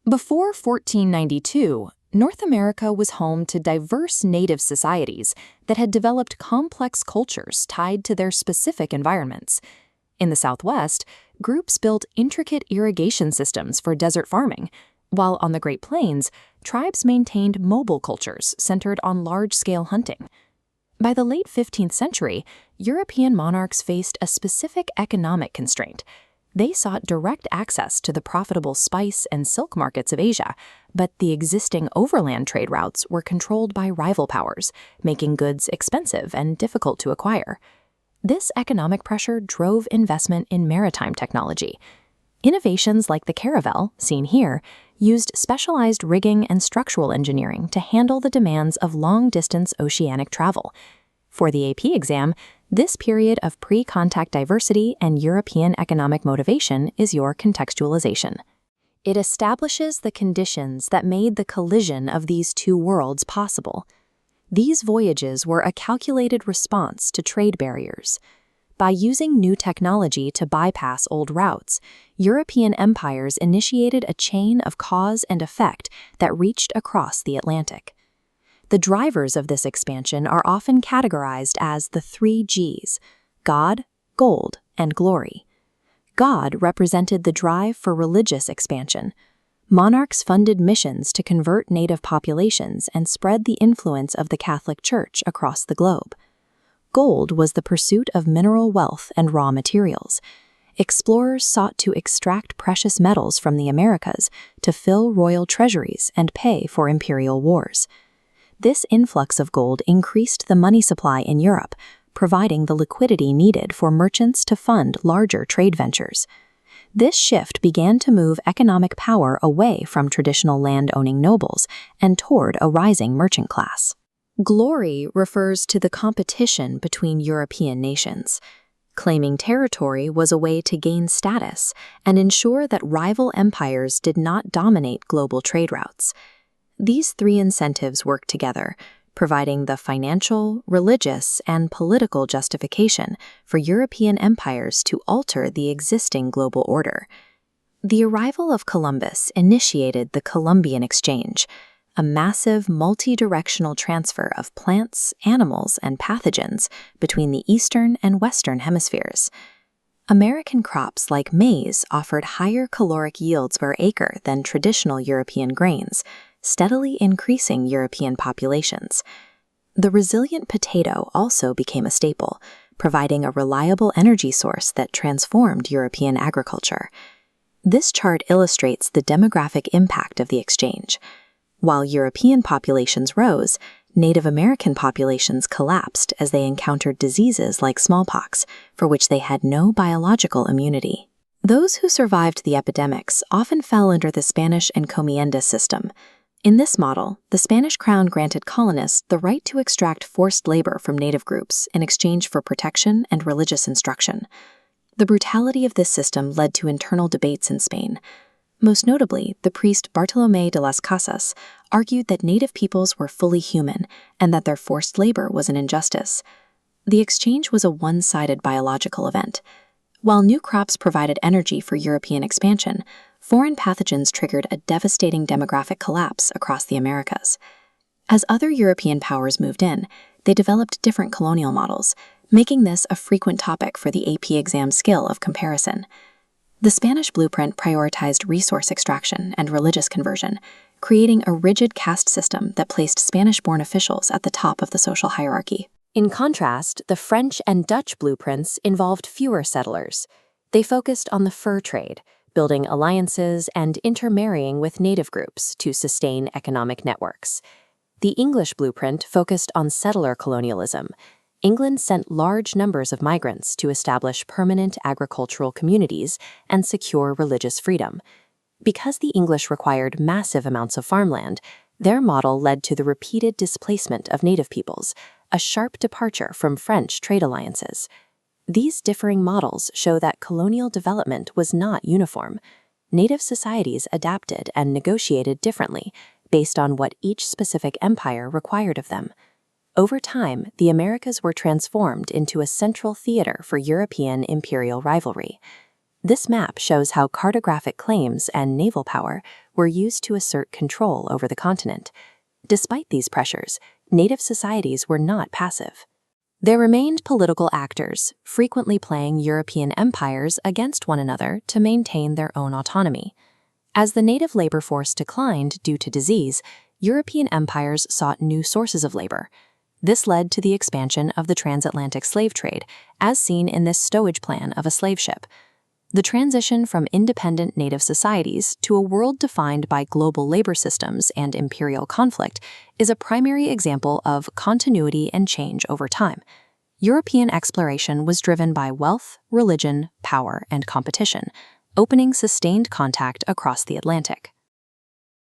Before 1492, North America was home to diverse native societies that had developed complex cultures tied to their specific environments. In the Southwest, groups built intricate irrigation systems for desert farming, while on the Great Plains, tribes maintained mobile cultures centered on large-scale hunting. By the late 15th century, European monarchs faced a specific economic constraint. They sought direct access to the profitable spice and silk markets of Asia, but the existing overland trade routes were controlled by rival powers, making goods expensive and difficult to acquire. This economic pressure drove investment in maritime technology. Innovations like the caravel, seen here, used specialized rigging and structural engineering to handle the demands of long-distance oceanic travel. For the AP exam, this period of pre-contact diversity and European economic motivation is your contextualization. It establishes the conditions that made the collision of these two worlds possible. These voyages were a calculated response to trade barriers. By using new technology to bypass old routes, European empires initiated a chain of cause and effect that reached across the Atlantic. The drivers of this expansion are often categorized as the 3 Gs: God, gold, and glory. God represented the drive for religious expansion. Monarchs funded missions to convert native populations and spread the influence of the Catholic Church across the globe. Gold was the pursuit of mineral wealth and raw materials. Explorers sought to extract precious metals from the Americas to fill royal treasuries and pay for imperial wars. This influx of gold increased the money supply in Europe, providing the liquidity needed for merchants to fund larger trade ventures. This shift began to move economic power away from traditional land-owning nobles and toward a rising merchant class. Glory refers to the competition between European nations. Claiming territory was a way to gain status and ensure that rival empires did not dominate global trade routes. These 3 incentives work together, providing the financial, religious, and political justification for European empires to alter the existing global order. The arrival of Columbus initiated the Columbian Exchange, a massive multi-directional transfer of plants, animals, and pathogens between the eastern and western hemispheres. American crops like maize offered higher caloric yields per acre than traditional European grains, steadily increasing European populations. The resilient potato also became a staple, providing a reliable energy source that transformed European agriculture. This chart illustrates the demographic impact of the exchange. While European populations rose, Native American populations collapsed as they encountered diseases like smallpox, for which they had no biological immunity. Those who survived the epidemics often fell under the Spanish encomienda system. In this model, the Spanish crown granted colonists the right to extract forced labor from native groups in exchange for protection and religious instruction. The brutality of this system led to internal debates in Spain. Most notably, the priest Bartolomé de las Casas argued that native peoples were fully human and that their forced labor was an injustice. The exchange was a one-sided biological event. While new crops provided energy for European expansion, foreign pathogens triggered a devastating demographic collapse across the Americas. As other European powers moved in, they developed different colonial models, making this a frequent topic for the AP exam skill of comparison. The Spanish blueprint prioritized resource extraction and religious conversion, creating a rigid caste system that placed Spanish-born officials at the top of the social hierarchy. In contrast, the French and Dutch blueprints involved fewer settlers. They focused on the fur trade, building alliances and intermarrying with native groups to sustain economic networks. The English blueprint focused on settler colonialism. England sent large numbers of migrants to establish permanent agricultural communities and secure religious freedom. Because the English required massive amounts of farmland, their model led to the repeated displacement of native peoples, a sharp departure from French trade alliances. These differing models show that colonial development was not uniform. Native societies adapted and negotiated differently based on what each specific empire required of them. Over time, the Americas were transformed into a central theater for European imperial rivalry. This map shows how cartographic claims and naval power were used to assert control over the continent. Despite these pressures, native societies were not passive. There remained political actors, frequently playing European empires against one another to maintain their own autonomy. As the native labor force declined due to disease, European empires sought new sources of labor. This led to the expansion of the transatlantic slave trade, as seen in this stowage plan of a slave ship. The transition from independent native societies to a world defined by global labor systems and imperial conflict is a primary example of continuity and change over time. European exploration was driven by wealth, religion, power, and competition, opening sustained contact across the Atlantic.